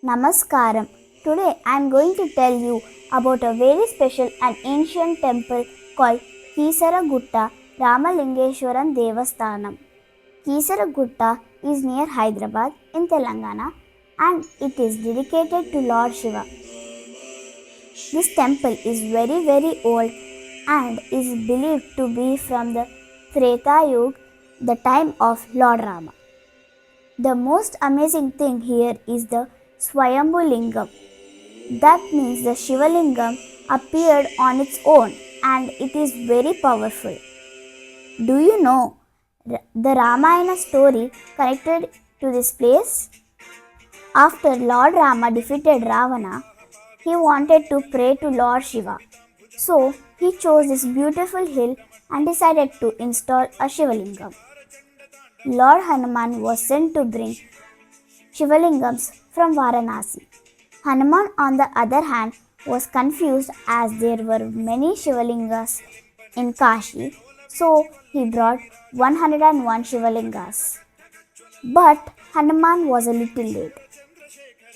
Namaskaram. Today I am going to tell you about a very special and ancient temple called Keesaragutta Ramalingeswara Devasthanam. Keesaragutta is near Hyderabad in Telangana and it is dedicated to Lord Shiva. This temple is very old and is believed to be from the Treta Yuga, the time of Lord Rama. The most amazing thing here is the Swayambhu Lingam. That means the Shivalingam appeared on its own and it is very powerful. Do you know the Ramayana story connected to this place? After Lord Rama defeated Ravana, he wanted to pray to Lord Shiva. So he chose this beautiful hill and decided to install a Shivalingam. Lord Hanuman was sent to bring Shivalingams from Varanasi. Hanuman, on the other hand, was confused as there were many Shivalingas in Kashi, so he brought 101 Shivalingas. But Hanuman was a little late.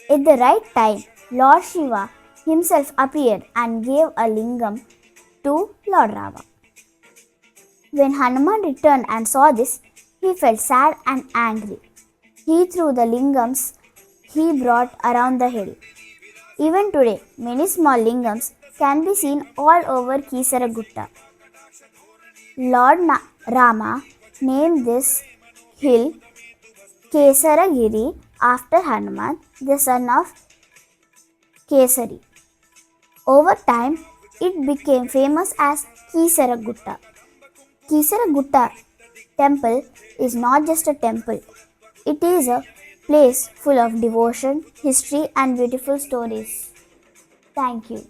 At the right time, Lord Shiva himself appeared and gave a lingam to Lord Rama. When Hanuman returned and saw this, he felt sad and angry. He threw the lingams he brought around the hill. Even today, many small lingams can be seen all over Keesaragutta. Rama named this hill Kesari Giri after Hanuman, the son of Kesari. Over time, it became famous as Keesaragutta. Keesaragutta Temple is not just a temple, it is a place full of devotion, history, and beautiful stories. Thank you.